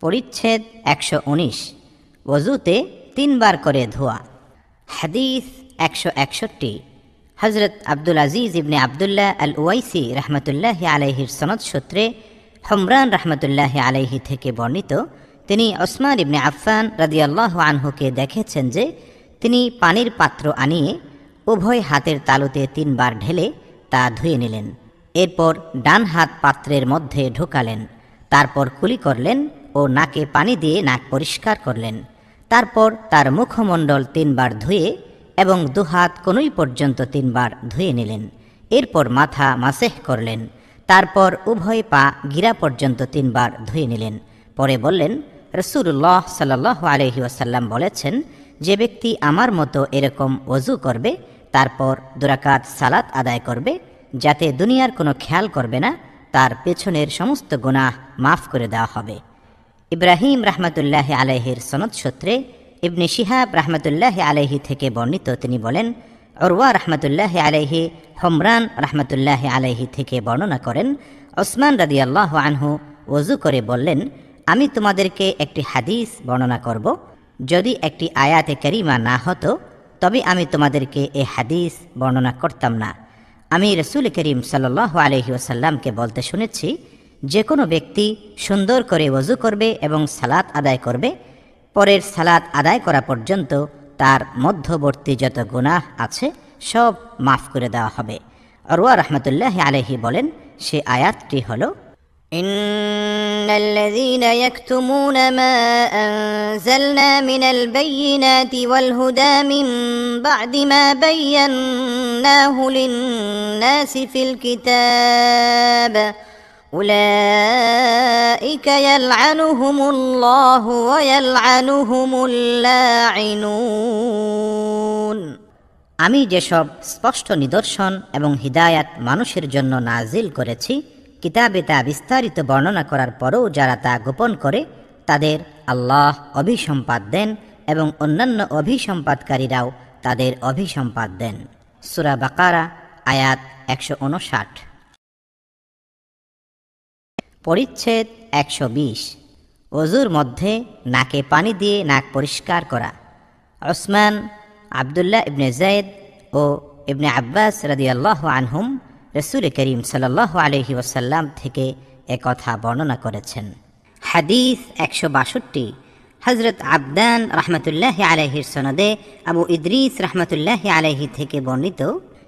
পরিচ্ছেদ 119। ওযুতে 3 বার করে ধোয়া। হাদিস 161। হযরত আব্দুল আজিজ ইবনে আবদুল্লাহ আল উওয়াইসি রহমতুল্লাহি আলাইহির সনদ সূত্রে হুমরান রহমতুল্লাহি আলাইহি থেকে বর্ণিত, তিনি ওসমান ইবনে আফফান রাদিয়াল্লাহু আনহুকে দেখেছেন যে তিনি পানির পাত্র আনিয়ে উভয় হাতের তালুতে 3 বার ঢেলে তা ধুয়ে নিলেন। এরপর ডান হাত পাত্রের মধ্যে ঢোকালেন, তারপর কুলি করলেন ও নাকে পানি দিয়ে নাক পরিষ্কার করলেন। তারপর তার মুখমণ্ডল 3 বার ধুয়ে এবং দুহাত কনুই পর্যন্ত 3 বার ধুয়ে নিলেন। এরপর মাথা মাসেহ করলেন, তারপর উভয় পা গিরা পর্যন্ত 3 বার ধুয়ে নিলেন। পরে বললেন, রাসূলুল্লাহ সাল্লাল্লাহু আলাইহি ওয়াসাল্লাম বলেছেন, যে ব্যক্তি আমার মতো এরকম ওযু করবে, তারপর 2 রাকাত সালাত আদায় করবে, যাতে দুনিয়ার কোনো খেয়াল করবে না, তার পেছনের সমস্ত গুনাহ মাফ করে দেওয়া হবে। ইব্রাহিম রহমতুল্লাহি আলাইহির সনদ সূত্রে ইবনে শিহাব রহমতুল্লাহি আলাইহি থেকে বর্ণিত, তিনি বলেন, উরওয়া রহমতুল্লাহি আলাইহি হুমরান রহমতুল্লাহি আলাইহি থেকে বর্ণনা করেন, ওসমান রাদিয়াল্লাহু আনহু ওযু করে বললেন, আমি তোমাদেরকে একটি হাদিস বর্ণনা করব। যদি একটি আয়াতে কারিমা না হতো তবে আমি তোমাদেরকে এ হাদিস বর্ণনা করতাম না। আমি রাসূল করিম সাল্লাল্লাহু আলাইহি ওয়াসাল্লামকে বলতে শুনেছি, যে কোনো ব্যক্তি সুন্দর করে ওযু করবে এবং সালাত আদায় করবে, পরের সালাত আদায় করা পর্যন্ত তার মধ্যবর্তী যত গুনাহ আছে সব মাফ করে দেওয়া হবে। উরওয়া রাহমাতুল্লাহি আলাইহি বলেন, সে আয়াতটি হলো, ইন্নাল্লাযীনা ইয়াকতুমুনা মা আনজালনা মিনাল বাইয়িনাতি ওয়াল হুদা মিন বা'দি মা বায়্যানাহু লিন-নাসি ফিল কিতাব উলাইকা ইয়ালআনুহুমুল্লাহু ওয়া ইয়ালআনুহুমুল লাঈনুন। আমি যেসব স্পষ্ট নিদর্শন এবং হিদায়াত মানুষের জন্য নাজিল করেছি, কিতাবে তা বিস্তারিত বর্ণনা করার পরও যারা তা গোপন করে, তাদের আল্লাহ অভিসম্পাদ দেন এবং অন্যান্য অভিসম্পাদকারীরাও তাদের অভিসম্পাদ দেন। সূরা বাকারা আয়াত 159। পরিচ্ছেদ 120। ওযুর মধ্যে নাকে পানি দিয়ে নাক পরিষ্কার করা। ওসমান, আবদুল্লাহ ইবনে যায়েদ ও ইবনে আব্বাস রাদিয়াল্লাহু আনহুম রাসূল করিম সাল্লাল্লাহু আলাইহি ওয়াসাল্লাম থেকে একথা বর্ণনা করেছেন। হাদিস 162। হযরত আবদান রাহমাতুল্লাহি আলাইহির সনদে আবু ইদ্রিস রাহমাতুল্লাহি আলাইহি থেকে বর্ণিত,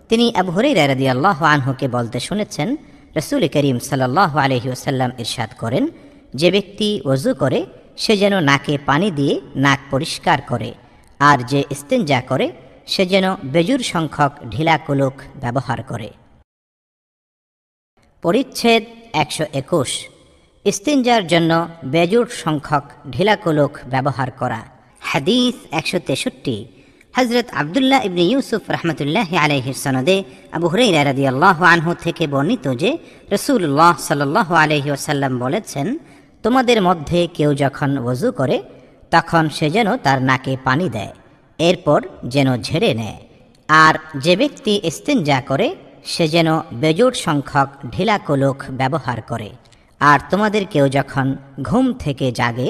তিনি আবু হুরায়রা রাদিয়াল্লাহু আনহুকে বলতে শুনেছেন, রাসূল করিম সাল্লাল্লাহু আলাইহি ওয়াসাল্লাম ইরশাদ করেন, যে ব্যক্তি ওযু করে সে যেন নাকে পানি দিয়ে নাক পরিষ্কার করে, আর যে ইস্তেঞ্জা করে সে যেন বেজুর সংখ্যক ঢিলা কুলুক ব্যবহার করে। পরিচ্ছেদ 121। ইস্তেঞ্জার জন্য বেজুর সংখ্যক ঢিলা কুলুক ব্যবহার করা। হাদিস 163। হযরত আব্দুল্লাহ ইবনে ইউসুফ রাহমাতুল্লাহি আলাইহির সনদে আবু হুরায়রা রাদিয়াল্লাহু আনহু থেকে বর্ণিত যে রাসূলুল্লাহ সাল্লাল্লাহু আলাইহি ওয়াসাল্লাম বলেছেন, তোমাদের মধ্যে কেউ যখন ওযু করে তখন সে যেন তার নাকে পানি দেয়, এরপর যেন ঝেড়ে নেয়, আর যে ব্যক্তি ইস্তেঞ্জা করে সে যেন বেজোড় সংখ্যক ঢিলা কুলুক ব্যবহার করে। আর তোমাদের কেউ যখন ঘুম থেকে জাগে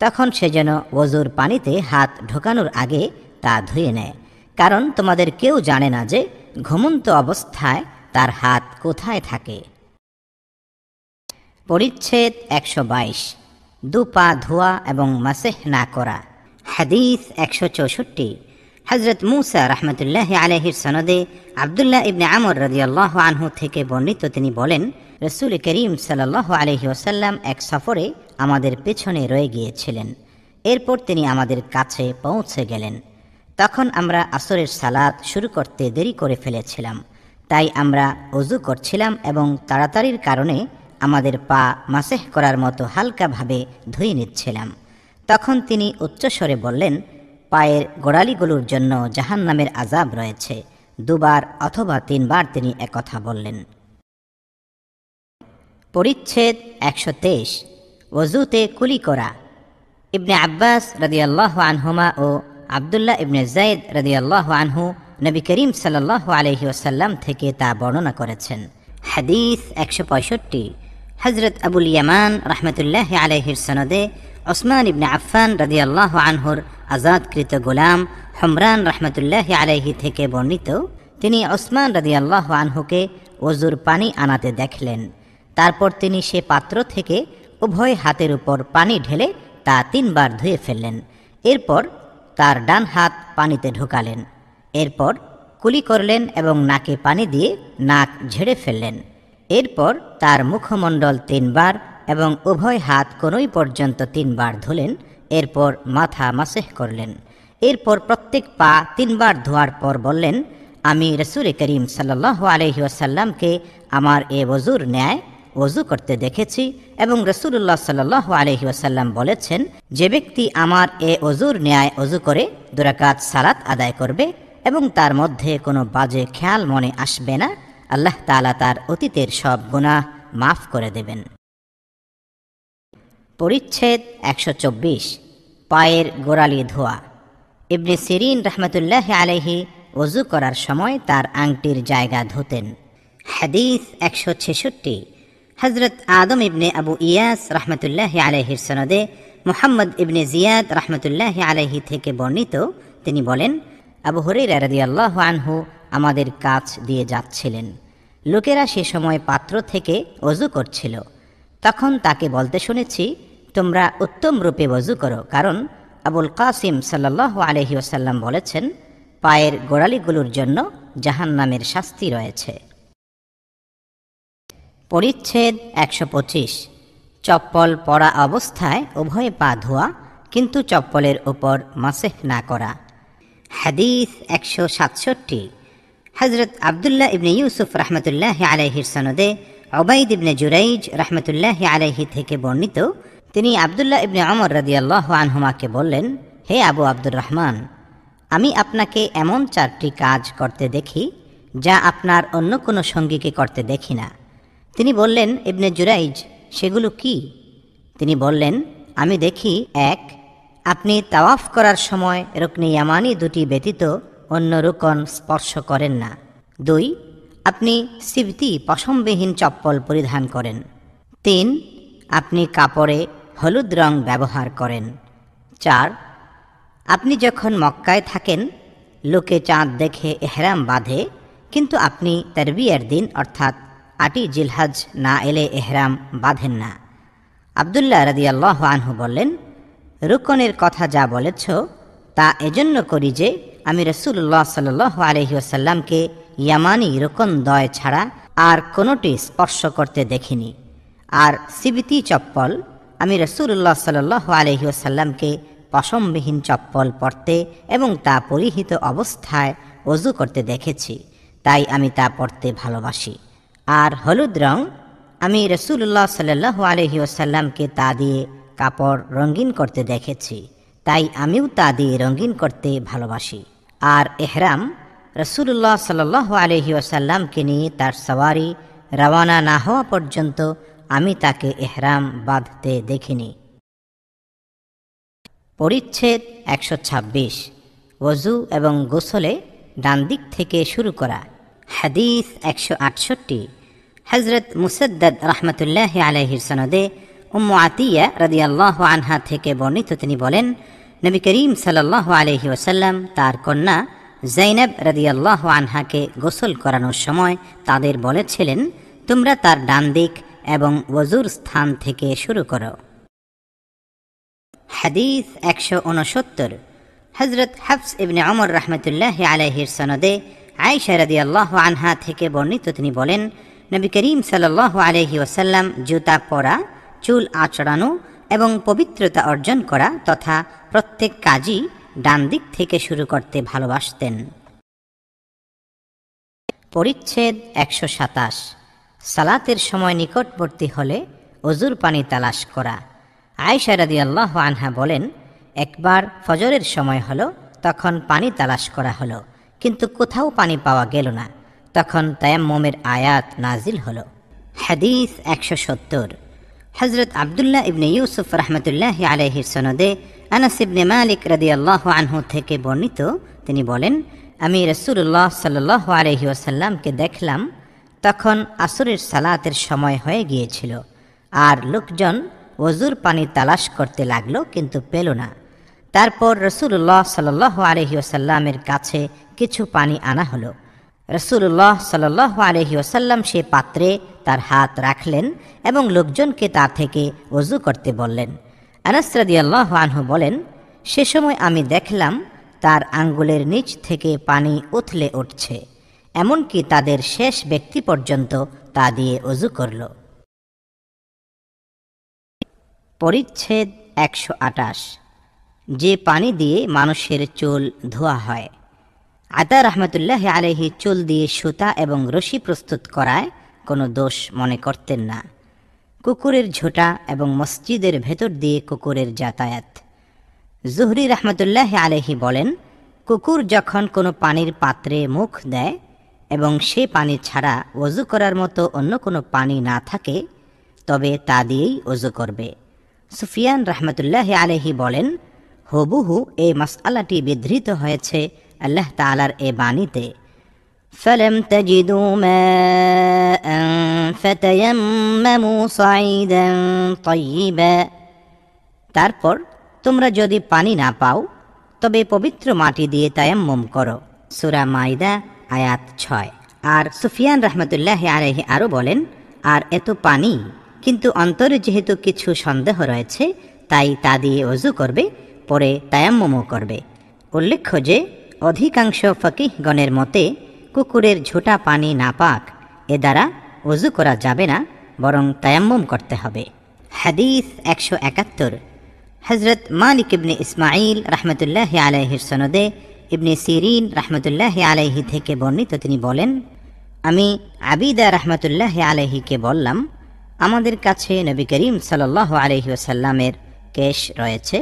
তখন সে যেন ওযুর পানিতে হাত ঢোকানোর আগে তা ধুয়ে নেয়, কারণ তোমাদের কেউ জানে না যে ঘুমন্ত অবস্থায় তার হাত কোথায় থাকে। পরিচ্ছেদ 122। 2 পা ধোয়া এবং মাসেহ না করা। হাদিস 164। হযরত মূসা রাহমাতুল্লাহি আলাইহির সনদে আব্দুল্লাহ ইবনে আমর রাদিয়াল্লাহু আনহু থেকে বর্ণিত, তিনি বলেন, রাসূল করিম সাল্লাল্লাহু আলাইহি ওয়াসাল্লাম এক সফরে আমাদের পেছনে রয়ে গিয়েছিলেন। এরপর তিনি আমাদের কাছে পৌঁছে গেলেন। তখন আমরা আসরের সালাত শুরু করতে দেরি করে ফেলেছিলাম, তাই আমরা ওযু করছিলাম এবং তাড়াতাড়ির কারণে আমাদের পা মাসেহ করার মতো হালকাভাবে ধুয়ে নিচ্ছিলাম। তখন তিনি উচ্চস্বরে বললেন, পায়ের গোড়ালিগুলোর জন্য জাহান্নামের আযাব রয়েছে। 2 বার অথবা 3 বার তিনি একথা বললেন। পরিচ্ছেদ 123। ওযুতে কুলি করা। ইবনে আব্বাস রাদিয়াল্লাহু আনহুমা ও আবদুল্লাহ ইবনে যায়েদ রাদিয়াল্লাহু আনহু নবী করিম সাল্লাল্লাহু আলাইহি ওয়াসাল্লাম থেকে তা বর্ণনা করেছেন। হাদিস 165। হযরত আবুল ইয়ামান রাহমাতুল্লাহি আলাইহির সনদে ওসমান ইবনে আফফান রাদিয়াল্লাহু আনহুর আজাদকৃত গোলাম হুমরান রাহমাতুল্লাহি আলাইহি থেকে বর্ণিত, তিনি ওসমান রাদিয়াল্লাহু আনহুকে ওযুর পানি আনাতে দেখলেন। তারপর তিনি সে পাত্র থেকে উভয় হাতের উপর পানি ঢেলে তা 3 বার ধুয়ে ফেললেন। এরপর তার ডান হাত পানিতে ঢোকালেন। এরপর কুলি করলেন এবং নাকে পানি দিয়ে নাক ঝেড়ে ফেললেন। এরপর তার মুখমণ্ডল 3 বার এবং উভয় হাত কোনই পর্যন্ত 3 বার ধুলেন। এরপর মাথা মাসেহ করলেন। এরপর প্রত্যেক পা 3 বার ধোয়ার পর বললেন, আমি রাসূল করিম সাল্লাল্লাহু আলাইহি ওয়াসাল্লামকে আমার এ ওযুর ন্যায় ওযু করতে দেখেছি এবং রাসূলুল্লাহ সাল্লাল্লাহু আলাইহি ওয়াসাল্লাম বলেছেন, যে ব্যক্তি আমার এ ওযুর ন্যায় ওযু করে 2 রাকাত সালাত আদায় করবে এবং তার মধ্যে কোনো বাজে খেয়াল মনে আসবে না, আল্লাহ তাআলা তার অতীতের সব গুনাহ মাফ করে দেবেন। পরিচ্ছেদ 124, পায়ের গোড়ালি ধোয়া। ইবনে সিরিন রাহমাতুল্লাহি আলাইহি ওযু করার সময় তার আংটির জায়গা ধুতেন। হাদিস 166, হযরত আদম ইবনে আবু ইয়াস রাহমাতুল্লাহি আলাইহির সনদে মুহাম্মদ ইবনে জিয়াদ রাহমাতুল্লাহি আলাইহি থেকে বর্ণিত, তিনি বলেন, আবু হুরায়রা রাদিয়াল্লাহু আনহু আমাদের কাছ দিয়ে যাচ্ছিলেন। লোকেরা সে সময় পাত্র থেকে ওযু করছিল। তখন তাকে বলতে শুনেছি, তোমরা উত্তম রূপে ওযু করো, কারণ আবুল কাসিম সাল্লাল্লাহু আলাইহি ওয়াসাল্লাম বলেছেন, পায়ের গোড়ালিগুলোর জন্য জাহান্নামের শাস্তি রয়েছে। পরিচ্ছেদ 125, চপ্পল পরা অবস্থায় উভয় পা ধোয়া কিন্তু চপ্পলের উপর মাসেহ না করা। হাদিস 167, হযরত আব্দুল্লাহ ইবনে ইউসুফ রাহমাতুল্লাহি আলাইহির সনদে উবাইদ ইবনে জুরাইজ রাহমাতুল্লাহি আলাইহি থেকে বর্ণিত, তিনি আব্দুল্লাহ ইবনে ওমর রাদিয়াল্লাহু আনহুমাকে বললেন, হে আবু আব্দুর রহমান, আমি আপনাকে এমন 4টি কাজ করতে দেখি যা আপনার অন্য কোনো সঙ্গীকে করতে দেখি না। তিনি বললেন, ইবনে জুরাইজ, সেগুলো কি? তিনি বললেন, আমি দেখি, 1, আপনি তাওয়াফ করার সময় রুকনে ইয়ামানি 2টি ব্যতীত অন্য রুকন স্পর্শ করেন না। 2, আপনি সিবতি পশমবিহীন চপ্পল পরিধান করেন। 3, আপনি কাপড়ে হলুদ রং ব্যবহার করেন। 4, আপনি যখন মক্কায় থাকেন লোকে চাঁদ দেখে ইহরাম বাঁধে, কিন্তু আপনি তারবিয়ার দিন অর্থাৎ 8ই জিলহজ না এলে ইহরাম বাঁধেন না। আব্দুল্লাহ রাদিয়াল্লাহু আনহু বললেন, রুকনের কথা যা বলেছ তা এজন্য করি যে আমি রাসূলুল্লাহ সাল্লাল্লাহু আলাইহি ওয়াসাল্লামকে ইয়ামানি রুকন দ্বয় ছাড়া আর কোনোটি স্পর্শ করতে দেখিনি। আর সিবতি চপ্পল আমি রাসূলুল্লাহ সাল্লাল্লাহু আলাইহি ওয়াসাল্লামকে পশমবিহীন চপ্পল পরতে এবং তা পরিহিত অবস্থায় ওযু করতে দেখেছি, তাই আমি তা পরতে ভালোবাসি। আর হলুদ রং আমি রাসূলুল্লাহ সাল্লাল্লাহু আলাইহি ওয়াসাল্লামকে তা দিয়ে কাপড় রঙিন করতে দেখেছি, তাই আমিও তা দিয়ে রঙিন করতে ভালোবাসি। আর ইহরাম রাসূলুল্লাহ সাল্লাল্লাহু আলাইহি ওয়াসাল্লামকে নিয়ে তার সওয়ারি রওয়ানা না হওয়া পর্যন্ত আমি তাকে ইহরাম বাঁধতে দেখিনি। পরিচ্ছেদ 126, ওযু এবং গোসলে ডান দিক থেকে শুরু করা। হাদিস 168, হযরত মুসাদ্দাদ রাহমাতুল্লাহি আলাইহির সনদে উম্মু আতিয়া রাদিয়াল্লাহু আনহা থেকে বর্ণিত, তিনি বলেন, নবী করিম সাল্লাল্লাহু আলাইহি ওয়াসাল্লাম তার কন্যা যায়নাব রাদিয়াল্লাহু আনহাকে গোসল করানোর সময় তাদের বলেছিলেন, তোমরা তার ডান দিক এবং ওযুর স্থান থেকে শুরু করো। হাদিস 169, হযরত হাফস ইবনে ওমর রাহমাতুল্লাহি আলাইহির সনদে আয়েশা রাদিয়াল্লাহু আনহা থেকে বর্ণিত, তিনি বলেন, নবী করিম সাল্লাল্লাহু আলাইহি ওয়াসাল্লাম জুতা পরা, চুল আঁচড়ানো এবং পবিত্রতা অর্জন করা তথা প্রত্যেক কাজই ডান দিক থেকে শুরু করতে ভালোবাসতেন। পরিচ্ছেদ 127, সালাতের সময় নিকটবর্তী হলে ওযুর পানি তালাশ করা। আয়েশা রাদিয়াল্লাহু আনহা বলেন, একবার ফজরের সময় হলো, তখন পানি তালাশ করা হলো, কিন্তু কোথাও পানি পাওয়া গেল না। তখন তায়াম্মুমের আয়াত নাজিল হলো। হাদিস 170, হযরত আব্দুল্লাহ ইবনে ইউসুফ রাহমাতুল্লাহি আলাইহির সনদে আনাস ইবনে মালিক রাদিয়াল্লাহু আনহু থেকে বর্ণিত, তিনি বলেন, আমি রাসূলুল্লাহ সাল্লাল্লাহু আলাইহি ওয়াসাল্লামকে দেখলাম, তখন আসরের সালাতের সময় হয়ে গিয়েছিল। আর লোকজন ওযুর পানি তালাশ করতে লাগলো, কিন্তু পেল না। তারপর রাসূলুল্লাহ সাল্লাল্লাহু আলাইহি ওয়াসাল্লামের কাছে কিছু পানি আনা হলো। রাসূলুল্লাহ সাল্লাল্লাহু আলাইহি ওয়াসাল্লাম সে পাত্রে তার হাত রাখলেন এবং লোকজনকে তা থেকে ওযু করতে বললেন। আনাস রাদিয়াল্লাহু আনহু বলেন, সে সময় আমি দেখলাম তার আঙ্গুলের নিচ থেকে পানি উথলে উঠছে, এমনকি তাদের শেষ ব্যক্তি পর্যন্ত তা দিয়ে ওযু করল। পরিচ্ছেদ 128। যে পানি দিয়ে মানুষের চুল ধোয়া হয়। আতা রহমতুল্লাহ আলাইহি চুল দিয়ে সুতা এবং রশি প্রস্তুত করায় কোনো দোষ মনে করতেন না। কুকুরের ঝোঁটা এবং মসজিদের ভেতর দিয়ে কুকুরের যাতায়াত। জুহরি রহমতুল্লাহ আলাইহি বলেন, কুকুর যখন কোনো পানির পাত্রে মুখ দেয় এবং সে পানি ছাড়া ওযু করার মতো অন্য কোনো পানি না থাকে, তবে তা দিয়েই ওযু করবে। সুফিয়ান রহমতুল্লাহ আলাইহি বলেন, হুবহু এই মাসআলাটি বিধৃত হয়েছে আল্লাহ তাআলার এ বাণীতে, ফালাম তাজিদু মাআন ফাতায়াম্মামু সাঈদান তাইয়্যিবা। তারপর তোমরা যদি পানি না পাও তবে পবিত্র মাটি দিয়ে তায়াম্মুম করো। সূরা মাইদা আয়াত 6। আর সুফিয়ান রহমতুল্লাহ আলাইহি আরও বলেন, আর এত পানি, কিন্তু অন্তরে যেহেতু কিছু সন্দেহ রয়েছে, তাই তা দিয়ে ওযু করবে, পরে তায়াম্মুমও করবে। উল্লেখ্য যে অধিকাংশ ফকিহগণের মতে কুকুরের ঝোঁটা পানি নাপাক, এ দ্বারা ওযু করা যাবে না, বরং তায়াম্মুম করতে হবে। হাদিস 171। হযরত মালিক ইবনে ইসমাঈল রহমতুল্লাহ আলাইহির সনদে ইবনে সিরিন রহমতুল্লাহ আলাইহি থেকে বর্ণিত, তিনি বলেন, আমি আবিদা রহমতুল্লাহ আলাইহিকে বললাম, আমাদের কাছে নবী করিম সাল্লাল্লাহু আলাইহি ওয়াসাল্লামের কেশ রয়েছে,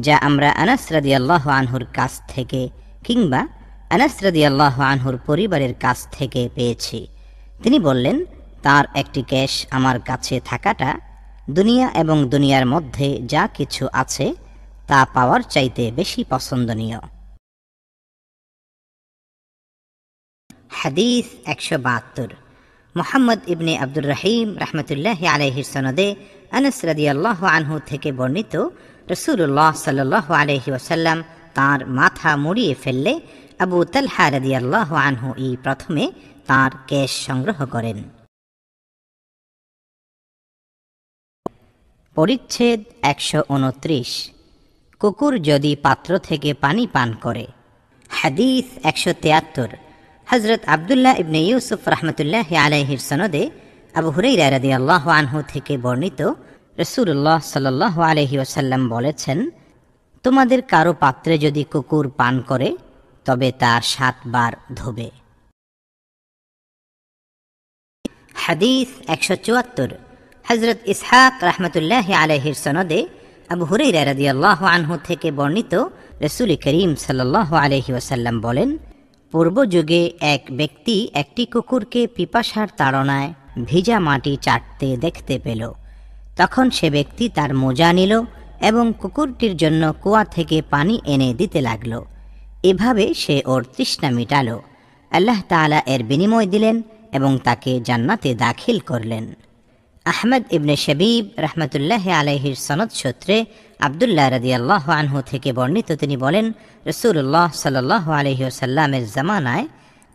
যা আমরা আনাস রাদিয়াল্লাহু আনহুর কাছ থেকে কিংবা আনাস রাদিয়াল্লাহু আনহুর পরিবারের কাছ থেকে পেয়েছি। তিনি বললেন, তার একটি কেশ আমার কাছে থাকাটা দুনিয়া এবং দুনিয়ার মধ্যে যা কিছু আছে তা পাওয়ার চাইতে বেশি পছন্দনীয়। হাদিস 172। মুহাম্মদ ইবনে আব্দুর রহিম রহমতুল্লাহ আলাইহির সনদে আনাস রাদিয়াল্লাহু আনহু থেকে বর্ণিত, রাসূলুল্লাহ সাল্লাল্লাহু আলাইহি ওয়াসাল্লাম তাঁর মাথা মুড়িয়ে ফেললে আবু তালহা রাদিয়াল্লাহু আনহু প্রথমে তাঁর কেশ সংগ্রহ করেন। পরিচ্ছেদ 129। কুকুর যদি পাত্র থেকে পানি পান করে। হাদিস 173। হযরত আব্দুল্লাহ ইবনে ইউসুফ রহমতুল্লাহ আলাইহির সনদে আবু হুরায়রা রাদিয়াল্লাহু আনহু থেকে বর্ণিত, রাসূলুল্লাহ সাল্লাল্লাহু আলাইহি ওয়াসাল্লাম বলেছেন, তোমাদের কারো পাত্রে যদি কুকুর পান করে তবে তা 7 বার ধোবে। হাদিস 174। হযরত ইসহাক রহমতুল্লাহ আলাইহির সনদে আবু হুরায়রা রাদিয়াল্লাহু আনহু থেকে বর্ণিত, রাসূল করিম সাল্লাল্লাহু আলাইহি ওয়াসাল্লাম বলেন, পূর্ব যুগে এক ব্যক্তি একটি কুকুরকে পিপাসার তাড়নায় ভিজা মাটি চাটতে দেখতে পেল। তখন সে ব্যক্তি তার মোজা নিল এবং কুকুরটির জন্য কুয়া থেকে পানি এনে দিতে লাগল। এভাবে সে ওর তৃষ্ণা মিটাল। আল্লাহ তাআলা এর বিনিময় দিলেন এবং তাকে জান্নাতে দাখিল করলেন। আহমদ ইবনে শবীব রহমতুল্লাহ আলাইহির সনদ সূত্রে আব্দুল্লাহ রাদিয়াল্লাহু আনহু থেকে বর্ণিত, তিনি বলেন, রাসূলুল্লাহ সাল্লাল্লাহু আলাইহি ওয়াসাল্লামের জামানায়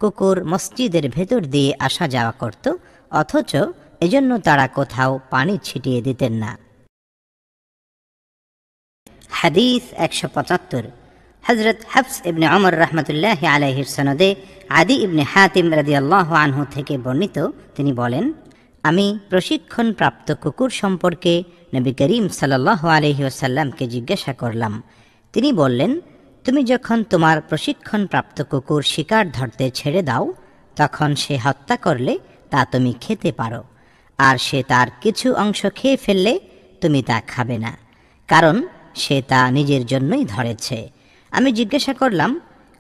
কুকুর মসজিদের ভেতর দিয়ে আসা যাওয়া করত, অথচ এজন্য তারা কোথাও পানি ছিটিয়ে দিতেন না। হাদিস 175। হযরত হাফস ইবনে ওমর রহমতুল্লাহ আলাইহির সনদে আদি ইবনে হাতিম রাদিয়াল্লাহু আনহু থেকে বর্ণিত, তিনি বলেন, আমি প্রশিক্ষণপ্রাপ্ত কুকুর সম্পর্কে নবী করিম সাল্লাল্লাহু আলাইহি ওয়াসাল্লামকে জিজ্ঞাসা করলাম। তিনি বললেন, তুমি যখন তোমার প্রশিক্ষণপ্রাপ্ত কুকুর শিকার ধরতে ছেড়ে দাও, তখন সে হত্যা করলে তা তুমি খেতে পারো, আর সে তার কিছু অংশ খেয়ে ফেললে তুমি তা খাবে না, কারণ সে তা নিজের জন্যই ধরেছে। আমি জিজ্ঞাসা করলাম,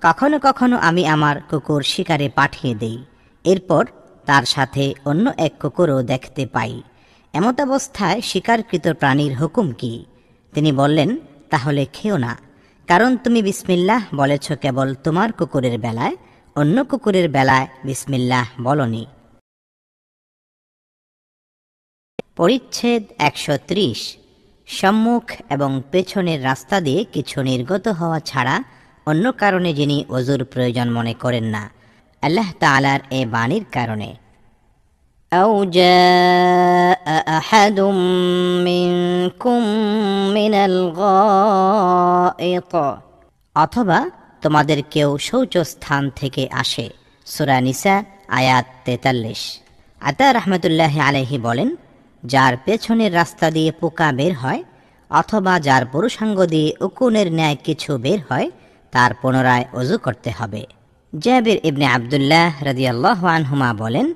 কখনো কখনো আমি আমার কুকুর শিকারে পাঠিয়ে দেই, এরপর তার সাথে অন্য এক কুকুরও দেখতে পাই, এমতাবস্থায় শিকারকৃত প্রাণীর হুকুম কি? তিনি বললেন, তাহলে খেও না, কারণ তুমি বিসমিল্লাহ বলেছ কেবল তোমার কুকুরের বেলায়, অন্য কুকুরের বেলায় বিসমিল্লাহ বলনি। পরিচ্ছেদ 130। সম্মুখ এবং পেছনের রাস্তা দিয়ে কিছু নির্গত হওয়া ছাড়া অন্য কারণে যিনি ওযুর প্রয়োজন মনে করেন না, আল্লাহ তাআলার এ বাণীর কারণে। আও জাআ আহাদুম মিনকুম মিনাল গায়িত, অথবা তোমাদের কেউ শৌচস্থান থেকে আসে। সূরা নিসা আয়াত 43। আতা রাহমাতুল্লাহি আলাইহি বলেন, যার পেছনের রাস্তা দিয়ে পোকা বের হয় অথবা যার পুরুষাঙ্গ দিয়ে উকুনের ন্যায় কিছু বের হয়, তার পুনরায় ওযু করতে হবে। জাবির ইবনে আব্দুল্লাহ রাদিয়াল্লাহু আনহুমা বলেন,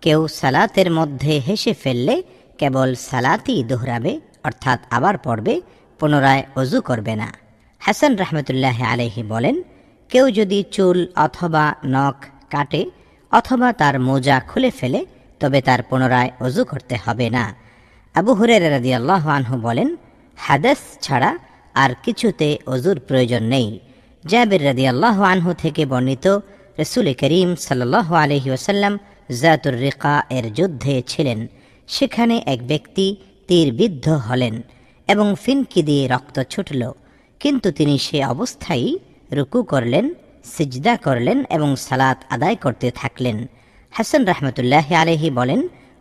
কেউ সালাতের মধ্যে হেসে ফেললে কেবল সালাতই দোহরাবে, অর্থাৎ আবার পড়বে, পুনরায় ওযু করবে না। হাসান রাহমাতুল্লাহি আলাইহি বলেন, কেউ যদি চুল অথবা নখ কাটে অথবা তার মোজা খুলে ফেলে, তবে তার পুনরায় ওযু করতে হবে না। আবু হুরায়রা রাদিয়াল্লাহু আনহু বলেন, হাদাস ছাড়া আর কিছুতে ওযুর প্রয়োজন নেই। জাবির রাদিয়াল্লাহু আনহু থেকে বর্ণিত, রাসূল করিম সাল্লাল্লাহু আলাইহি ওয়াসাল্লাম যাতুর রিকা এর যুদ্ধে ছিলেন। সেখানে এক ব্যক্তি তীরবিদ্ধ হলেন এবং ফিনকি দিয়ে রক্ত ছুটল, কিন্তু তিনি সে অবস্থায় রুকু করলেন, সিজদা করলেন এবং সালাত আদায় করতে থাকলেন। হাসান রাহমাতুল্লাহি আলাইহি বলেন,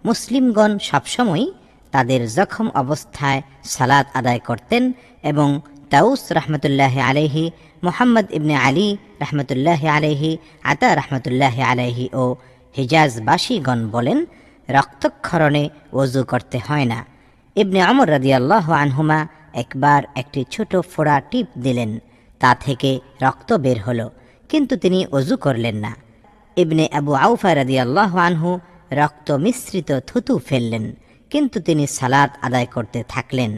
মুসলিমগণ সবসময় তাদের জখম অবস্থায় সালাত আদায় করতেন এবং তাউস রাহমাতুল্লাহি আলাইহি, মুহাম্মদ ইবনে আলী রাহমাতুল্লাহি আলাইহি, আতা রাহমাতুল্লাহি আলাইহি ও হিজাজবাসীগণ বলেন, রক্তক্ষরণে ওযু করতে হয় না। ইবনে ওমর রাদিয়াল্লাহু আনহুমা একবার একটি ছোট ফোড়া টিপ দিলেন, তা থেকে রক্ত বের হলো, কিন্তু তিনি ওযু করলেন না। ইবনে আবু আউফা রাদিয়াল্লাহু আনহু রক্ত মিশ্রিত থুতু ফেললেন, কিন্তু তিনি সালাত আদায় করতে থাকলেন।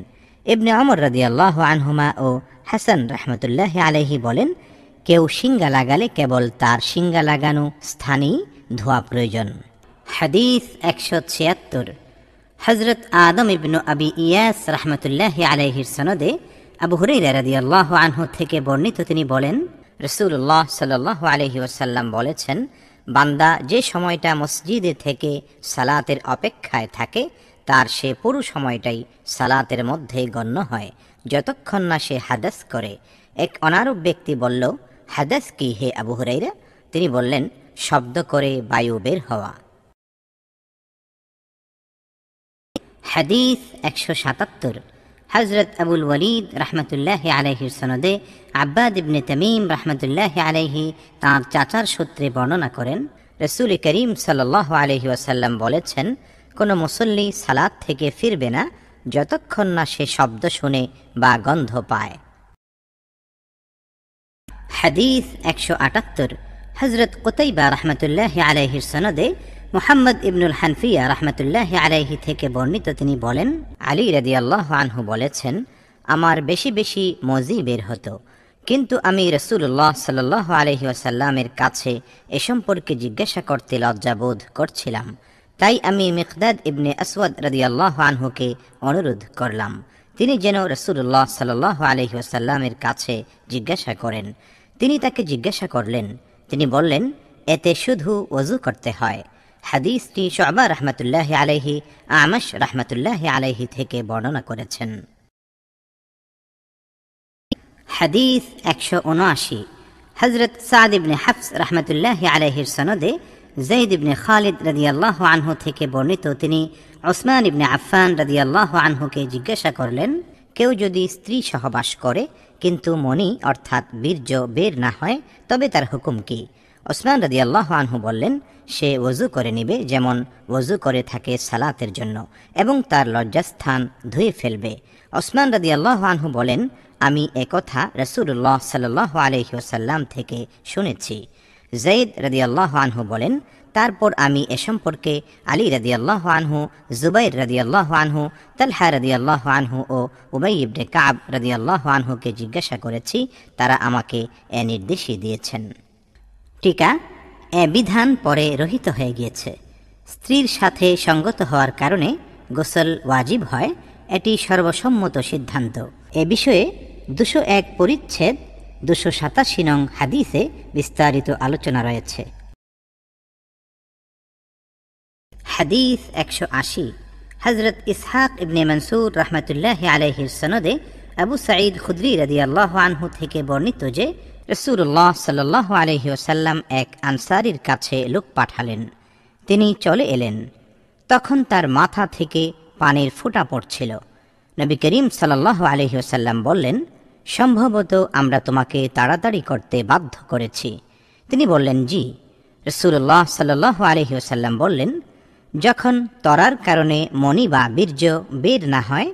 ইবনে ওমর রাদিয়াল্লাহু আনহুমা ও হাসান রাহমাতুল্লাহি আলাইহি বলেন, কেউ শিঙ্গা লাগালে কেবল তার শিঙ্গা লাগানো স্থানেই ধোয়া প্রয়োজন। হাদিস 176। হযরত আদম ইবনু আবি ইয়াস রাহমাতুল্লাহি আলাইহির সনদে আবু হুরায়রা রাদিয়াল্লাহু আনহু থেকে বর্ণিত, তিনি বলেন, রাসূলুল্লাহ সাল্লাল্লাহু আলাইহি ওয়াসাল্লাম বলেছেন, বান্দা যে সময়টা মসজিদে থেকে সালাতের অপেক্ষায় থাকে তার সে পুরো সময়টাই সালাতের মধ্যে গণ্য হয়, যতক্ষণ না সে হাদাস করে। এক অনারব ব্যক্তি বলল, হাদাস কি হে আবু হুরায়রা? তিনি বললেন, শব্দ করে বায়ু বের হওয়া। হাদিস 177। হযরত আবুল ওয়ালিদ রাহমাতুল্লাহি আলাইহির সনদে আব্বাদ ইবনে তামিম রাহমাতুল্লাহি আলাইহি তাঁর চাচার সূত্রে বর্ণনা করেন, রাসূল করিম সাল্লাল্লাহু আলাইহি ওয়াসাল্লাম বলেছেন, কোনো মুসল্লি সালাত থেকে ফিরবে না যতক্ষণ না সে শব্দ শুনে বা গন্ধ পায়। হাদিস 178। হযরত কুতাইবা রাহমাতুল্লাহি আলাইহির সনদে মুহাম্মদ ইবনুল হানফিয়া রাহমাতুল্লাহি আলাইহি থেকে বর্ণিত, তিনি বলেন, আলী রাদিয়াল্লাহু আনহু বলেছেন, আমার বেশি বেশি মজি বের হতো, কিন্তু আমি রাসূলুল্লাহ সাল্লাল্লাহু আলাইহি ওয়াসাল্লামের কাছে এ সম্পর্কে জিজ্ঞাসা করতে লজ্জাবোধ করছিলাম। তাই আমি মিকদাদ ইবনে আসওয়াদ রাদিয়াল্লাহু আনহুকে অনুরোধ করলাম তিনি যেন রাসূলুল্লাহ সাল্লাল্লাহু আলাইহি ওয়াসাল্লামের কাছে জিজ্ঞাসা করেন। তিনি তাকে জিজ্ঞাসা করলেন, তিনি বললেন, এতে শুধু ওযু করতে হয়। হাদিসটি শুআবা রাহমাতুল্লাহি আলাইহি, আমাশ রাহমাতুল্লাহি আলাইহি থেকে বর্ণনা করেছেন। হাদিস 179। হযরত সাদ ইবনে হাফস রাহমাতুল্লাহি আলাইহির সনদে যায়েদ ইবনে খালিদ রাদিয়াল্লাহু আনহু থেকে বর্ণিত, তিনি উসমান ইবনে আফফান রাদিয়াল্লাহু আনহুকে জিজ্ঞাসা করলেন, কেউ যদি স্ত্রী সহবাস করে কিন্তু মনি অর্থাৎ বীর্য বের না হয়, তবে তার হুকুম কি? উসমান রাদিয়াল্লাহু আনহু বললেন, সে ওযু করে নিবে যেমন ওযু করে থাকে সালাতের জন্য, এবং তার লজ্জাস্থান ধুয়ে ফেলবে। উসমান রাদিয়াল্লাহু আনহু বলেন, আমি একথা রাসূলুল্লাহ সাল্লাল্লাহু আলাইহি ওয়াসাল্লাম থেকে শুনেছি। যায়েদ রাদিয়াল্লাহু আনহু বলেন, তারপর আমি এ সম্পর্কে আলী রাদিয়াল্লাহু আনহু, জুবাইর রাদিয়াল্লাহু আনহু, তালহা রাদিয়াল্লাহু আনহু ও উবাই ইবনে কাব রাদিয়াল্লাহু আনহুকে জিজ্ঞাসা করেছি, তারা আমাকে এ নির্দেশই দিয়েছেন। টিকা, এ বিধান পরে রহিত হয়ে গিয়েছে। স্ত্রীর সাথে সঙ্গত হওয়ার কারণে গোসল ওয়াজিব হয়, এটি সর্বসম্মত সিদ্ধান্ত। এ বিষয়ে 201 পরিচ্ছেদ 287 নং হাদিসে বিস্তারিত আলোচনা রয়েছে। হাদিস 180। হযরত ইসহাক ইবনে মনসুর রাহমাতুল্লাহি আলাইহির সনদে আবু সাঈদ খুদরি রাদিয়াল্লাহু আনহু থেকে বর্ণিত যে রাসূলুল্লাহ সাল্লাল্লাহু আলাইহি ওয়াসাল্লাম এক আনসারীর কাছে লোক পাঠালেন। তিনি চলে এলেন। তখন তার মাথা থেকে পানির ফোঁটা পড়ছিল। নবী করিম সাল্লাল্লাহু আলাইহি ওয়াসাল্লাম বললেন, সম্ভবত আমরা তোমাকে তাড়াতাড়ি করতে বাধ্য করেছি। তিনি বললেন, জি। রাসূলুল্লাহ সাল্লাল্লাহু আলাইহি ওয়াসাল্লাম বললেন, যখন ত্বরার কারণে মনি বা বীর্য বের না হয়,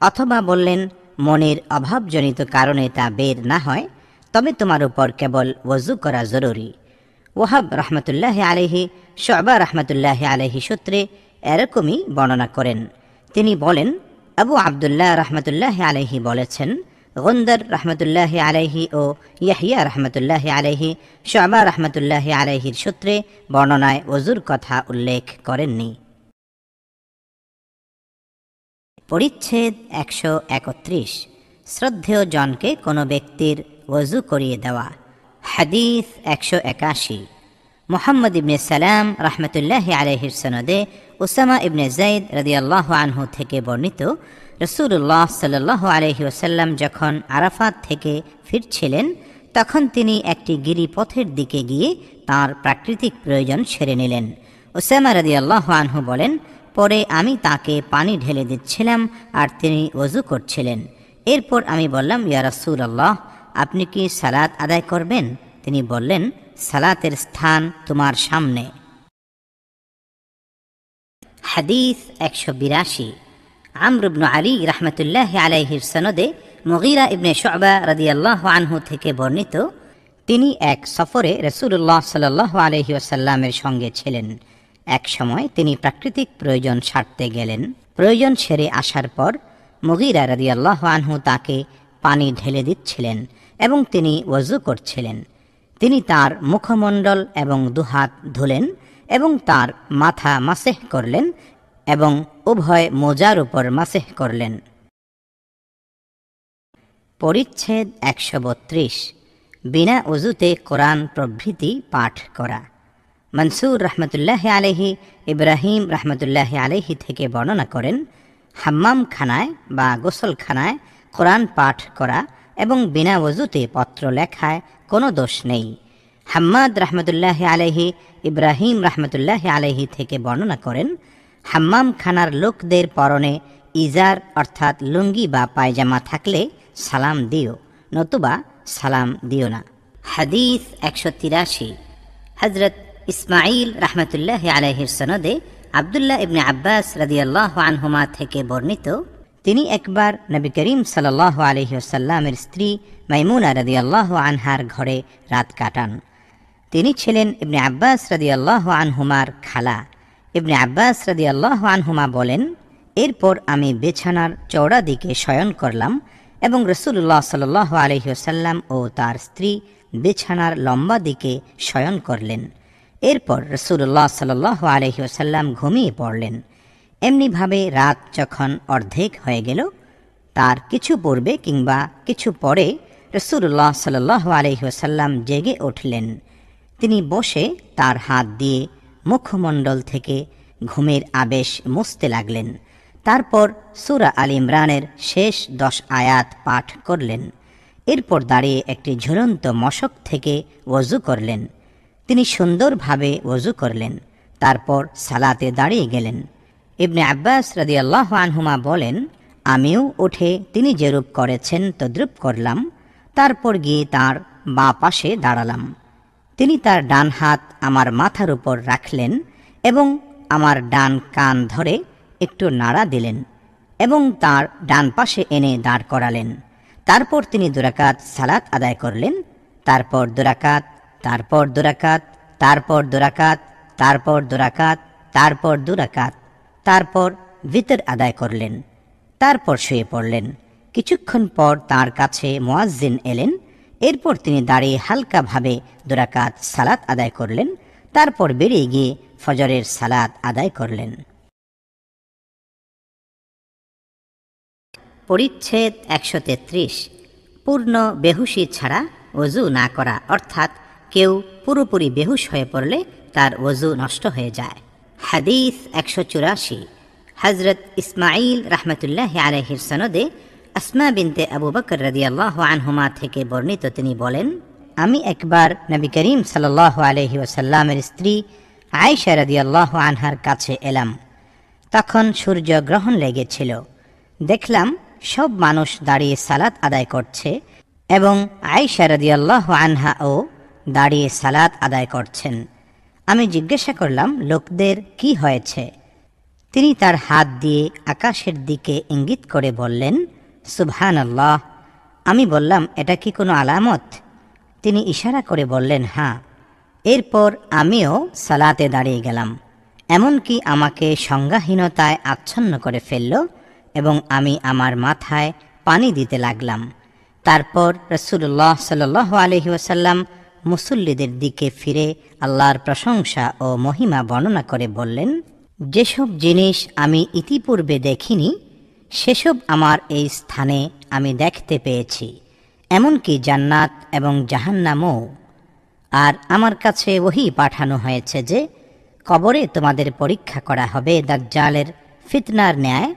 অথবা বললেন মনের অভাবজনিত কারণে তা বের না হয়, তবে তোমার উপর কেবল ওযু করা জরুরি। ওয়াহাব রাহমাতুল্লাহি আলাইহি শুবা রাহমাতুল্লাহি আলাইহি সূত্রে এরকমই বর্ণনা করেন। তিনি বলেন, আবু আব্দুল্লাহ রাহমাতুল্লাহি আলাইহি বলেছেন, গুন্দর রাহমাতুল্লাহি আলাইহি ও ইয়াহইয়া রাহমাতুল্লাহি আলাইহি শুবা রাহমাতুল্লাহি আলাইহির সূত্রে বর্ণনায় ওযুর কথা উল্লেখ করেননি। পরিচ্ছেদ 131। শ্রদ্ধেয় জনকে কোনো ব্যক্তির ওযু করিয়ে দেওয়া। হাদিস 181। মুহাম্মদ ইবনে সালাম রাহমাতুল্লাহি আলাইহির সনদে উসামা ইবনে যায়েদ রাদিয়াল্লাহু আনহু থেকে বর্ণিত, রাসূলুল্লাহ সাল্লাল্লাহু আলাইহি ওয়াসাল্লাম যখন আরাফাত থেকে ফিরছিলেন, তখন তিনি একটি গিরিপথের দিকে গিয়ে তাঁর প্রাকৃতিক প্রয়োজন সেরে নিলেন। উসামা রাদিয়াল্লাহু আনহু বলেন, পরে আমি তাকে পানি ঢেলে দিচ্ছিলাম আর তিনি ওযু করছিলেন। এরপর আমি বললাম, ইয়া রাসূলুল্লাহ, আপনি কি সালাত আদায় করবেন? তিনি বললেন, সালাতের স্থান তোমার সামনে। হাদিস 182। আমর ইবনে আলী রাহমাতুল্লাহি আলাইহির সনদে মুগীরা ইবনে শুবা রাদিয়াল্লাহু আনহু থেকে বর্ণিত, তিনি এক সফরে রাসূলুল্লাহ সাল্লাল্লাহু আলাইহি ওয়াসাল্লামের সঙ্গে ছিলেন। এক সময় তিনি প্রাকৃতিক প্রয়োজন সারতে গেলেন। প্রয়োজন সেরে আসার পর মুগীরা রাদিয়াল্লাহু আনহু তাকে পানি ঢেলে দিচ্ছিলেন এবং তিনি ওযু করছিলেন। তিনি তার মুখমণ্ডল এবং দুহাত ধুলেন এবং তার মাথা মাসেহ করলেন এবং উভয় মোজার উপর মাসেহ করলেন। পরিচ্ছেদ 132। বিনা ওযুতে কোরআন প্রভৃতি পাঠ করা। মনসুর রাহমাতুল্লাহি আলাইহি ইব্রাহিম রাহমাতুল্লাহি আলাইহি থেকে বর্ণনা করেন, হাম্মাম খানায় বা গোসলখানায় কোরআন পাঠ করা এবং বিনা ওযুতে পত্র লেখায় কোনো দোষ নেই। হাম্মাদ রাহমাতুল্লাহি আলাইহি ইব্রাহিম রাহমাতুল্লাহি আলাইহি থেকে বর্ণনা করেন, হাম্মাম খানার লোকদের পরনে ইজার অর্থাৎ লুঙ্গি বা পায়জামা থাকলে সালাম দিও, নতুবা সালাম দিও না। হাদিস 183। হযরত ইসমাঈল রাহমাতুল্লাহি আলাইহির সনদে আব্দুল্লাহ ইবনে আব্বাস রাদিয়াল্লাহু আনহুমা থেকে বর্ণিত, তিনি একবার নবী করিম সাল্লাল্লাহু আলাইহি ওয়াসাল্লামের স্ত্রী মাইমুনা রাদিয়াল্লাহু আনহার ঘরে রাত কাটান। তিনি ছিলেন ইবনে আব্বাস রাদিয়াল্লাহু আনহুমার খালা। ইবনে আব্বাস রাদিয়াল্লাহু আনহুমা বলেন, এরপর আমি বিছানার চওড়া দিকে শয়ন করলাম এবং রাসূলুল্লাহ সাল্লাল্লাহু আলাইহি ওয়াসাল্লাম ও তার স্ত্রী বিছানার লম্বা দিকে শয়ন করলেন। এরপর রাসূলুল্লাহ সাল্লাল্লাহু আলাইহি ওয়াসাল্লাম ঘুমিয়ে পড়লেন। এমনিভাবে রাত যখন অর্ধেক হয়ে গেল, তার কিছু পূর্বে কিংবা কিছু পরে রাসূলুল্লাহ সাল্লাল্লাহু আলাইহি ওয়াসাল্লাম জেগে উঠলেন। তিনি বসে তার হাত দিয়ে মুখমণ্ডল থেকে ঘুমের আবেশ মুছতে লাগলেন। তারপর সূরা আল ইমরানের শেষ 10 আয়াত পাঠ করলেন। এরপর দাঁড়িয়ে একটি ঝুলন্ত মশক থেকে ওযু করলেন। তিনি সুন্দরভাবে ওযু করলেন। তারপর সালাতে দাঁড়িয়ে গেলেন। ইবনে আব্বাস রাদিয়াল্লাহু আনহুমা বলেন, আমিও উঠে তিনি যেরূপ করেছেন তদ্রূপ করলাম। তারপর গিয়ে তার বাঁ পাশে দাঁড়ালাম। তিনি তার ডান হাত আমার মাথার উপর রাখলেন এবং আমার ডান কান ধরে একটু নাড়া দিলেন এবং তার ডান পাশে এনে দাঁড় করালেন। তারপর তিনি 2 রাকাত সালাত আদায় করলেন। তারপর 2 রাকাত, তারপর 2 রাকাত, তারপর 2 রাকাত, তারপর 2 রাকাত, তারপর 2 রাকাত, তারপর ভিতর আদায় করলেন। তারপর শুয়ে পড়লেন। কিছুক্ষণ পর তার কাছে মুয়াজ্জিন এলেন। এরপর তিনি দাঁড়িয়ে হালকাভাবে 2 রাকাত সালাত আদায় করলেন। তারপর বেরিয়ে গিয়ে ফজরের সালাত আদায় করলেন। পরিচ্ছেদ 133। পূর্ণ বেহুশি ছাড়া ওযু না করা, অর্থাৎ কেউ পুরোপুরি বেহুশ হয়ে পড়লে তার ওযু নষ্ট হয়ে যায়। হাদিস 184। হযরত ইসমাঈল রাহমাতুল্লাহি আলাইহির সনদে আসমা বিনতে আবু বকর রাদিয়াল্লাহু আনহুমা থেকে বর্ণিত, তিনি বলেন, আমি একবার নবী করিম সাল্লাল্লাহু আলাইহি ওয়াসাল্লামের স্ত্রী আয়েশা রাদিয়াল্লাহু আনহার কাছে এলাম। তখন সূর্য গ্রহণ লেগেছিল। দেখলাম সব মানুষ দাঁড়িয়ে সালাত আদায় করছে এবং আয়েশা রাদিয়াল্লাহু আনহাও দাঁড়িয়ে সালাত আদায় করছেন। আমি জিজ্ঞাসা করলাম, লোকদের কি হয়েছে? তিনি তার হাত দিয়ে আকাশের দিকে ইঙ্গিত করে বললেন, সুবহানাল্লাহ। আমি বললাম, এটা কি কোনো আলামত? তিনি ইশারা করে বললেন, হ্যাঁ। এরপর আমিও সালাতে দাঁড়িয়ে গেলাম। এমনকি আমাকে সংজ্ঞাহীনতায় আচ্ছন্ন করে ফেলল এবং আমি আমার মাথায় পানি দিতে লাগলাম। তারপর রাসূলুল্লাহ সাল্লাল্লাহু আলাইহি ওয়াসাল্লাম মুসল্লিদের দিকে ফিরে আল্লাহর প্রশংসা ও মহিমা বর্ণনা করে বললেন, যেসব জিনিস আমি ইতিপূর্বে দেখিনি সেসব আমার এই স্থানে আমি দেখতে পেয়েছি, এমনকি জান্নাত এবং জাহান্নামও। আর আমার কাছে ওহী পাঠানো হয়েছে যে কবরে তোমাদের পরীক্ষা করা হবে দাজ্জালের ফিতনার ন্যায়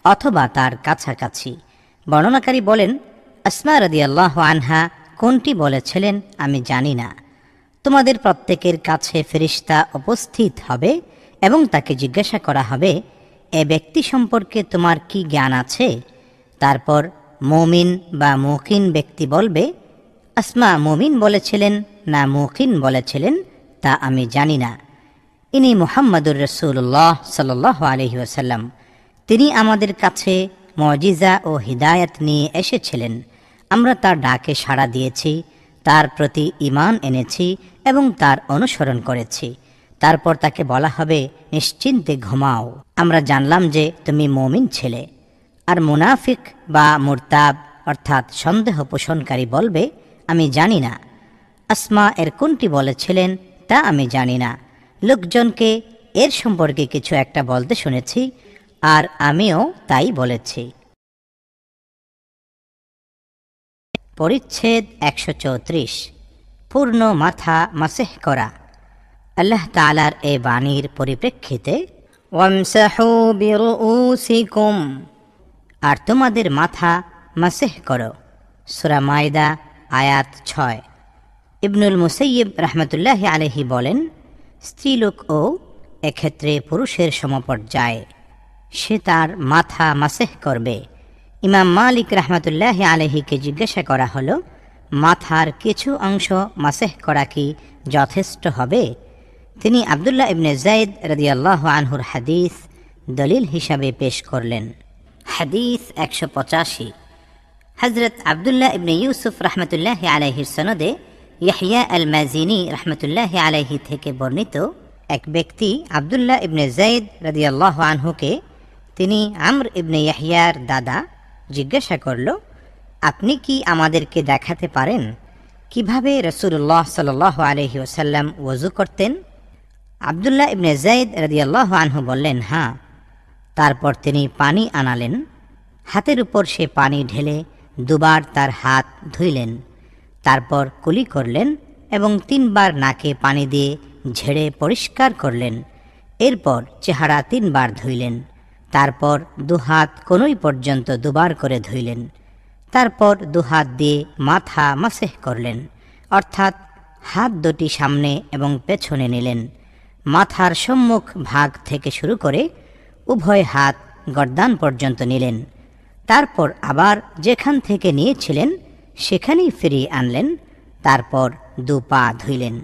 অথবা তার কাছাকাছি। বর্ণনাকারী বলেন, আসমা রাদিয়াল্লাহু আনহা কোনটি বলেছিলেন আমি জানি না। তোমাদের প্রত্যেকের কাছে ফেরেশতা উপস্থিত হবে এবং তাকে জিজ্ঞাসা করা হবে, এ ব্যক্তি সম্পর্কে তোমার কি জ্ঞান আছে? তারপর মুমিন বা মুকিন ব্যক্তি বলবে, আসমা মুমিন বলেছিলেন না মুকিন বলেছিলেন তা আমি জানি না। ইনি মুহাম্মদুর রাসূলুল্লাহ সাল্লাল্লাহু আলাইহি ওয়াসাল্লাম। তিনি আমাদের কাছে মুজিজা ও হিদায়াত নিয়ে এসেছিলেন। আমরা তার ডাকে সাড়া দিয়েছি, তার প্রতি ঈমান এনেছি এবং তার অনুসরণ করেছি। তারপর তাকে বলা হবে, নিশ্চিন্তে ঘুমাও, আমরা জানলাম যে তুমি মুমিন ছেলে। আর মুনাফিক বা মুরতাব অর্থাৎ সন্দেহ পোষণকারী বলবে, আমি জানি না। আসমা এর কোনটি বলেছিলেন তা আমি জানি না। লোকজনকে এর সম্পর্কে কিছু একটা বলতে শুনেছি আর আমিও তাই বলেছি। পরিচ্ছেদ ১৩৪। পূর্ণ মাথা মাসেহ করা। আল্লাহ তাআলার এই বাণীর পরিপ্রেক্ষিতে ওয়ামসাহু বিরুউসিকুম, আর তোমাদের মাথা মাসেহ করো। সূরা মায়দা আয়াত ৬। ইবনুল মুসাইয়িব রাহমাতুল্লাহি আলাইহি বলেন, স্ত্রীলোকও এক্ষেত্রে পুরুষের সমপর্যায়ে, সে তার মাথা মাসেহ করবে। ইমাম মালিক রাহমাতুল্লাহি আলাইহিকে জিজ্ঞাসা করা হলো, মাথার কিছু অংশ মাসেহ করা কি যথেষ্ট হবে? তিনি আব্দুল্লাহ ইবনে যায়েদ রাদিয়াল্লাহু আনহুর হাদিস দলিল হিসাবে পেশ করলেন। হাদিস ১৮৫। হযরত আব্দুল্লাহ ইবনে ইউসুফ রাহমাতুল্লাহি আলাইহির সনদে ইয়াহইয়া আল মাজিনী রাহমাতুল্লাহি আলাইহি থেকে বর্ণিত, এক ব্যক্তি আব্দুল্লাহ ইবনে যায়েদ রাদিয়াল্লাহু আনহুকে তিনি আমর ইবনে ইয়াহইয়ার দাদা জিজ্ঞাসা করল, আপনি কি আমাদেরকে দেখাতে পারেন কিভাবে রাসূলুল্লাহ সাল্লাল্লাহু আলাইহি ওয়াসাল্লাম ওযু করতেন? আব্দুল্লাহ ইবনে যায়েদ রাদিয়াল্লাহু আনহু বললেন, হ্যাঁ। তারপর তিনি পানি আনালেন, হাতের উপর সে পানি ঢেলে দুবার তার হাত ধুইলেন। তারপর কুলি করলেন এবং ৩ বার নাকে পানি দিয়ে ঝেড়ে পরিষ্কার করলেন। এরপর চেহারা ৩ বার ধুইলেন। তারপর দুহাত কনুই পর্যন্ত 2 বার করে ধুইলেন। তারপর দুহাত দিয়ে মাথা মাসেহ করলেন, অর্থাৎ হাত দুটি সামনে এবং পেছনে নিলেন। মাথার সম্মুখ ভাগ থেকে শুরু করে উভয় হাত গর্দান পর্যন্ত নিলেন। তারপর আবার যেখান থেকে নিয়েছিলেন সেখানেই ফিরিয়ে আনলেন। তারপর 2 পা ধুইলেন।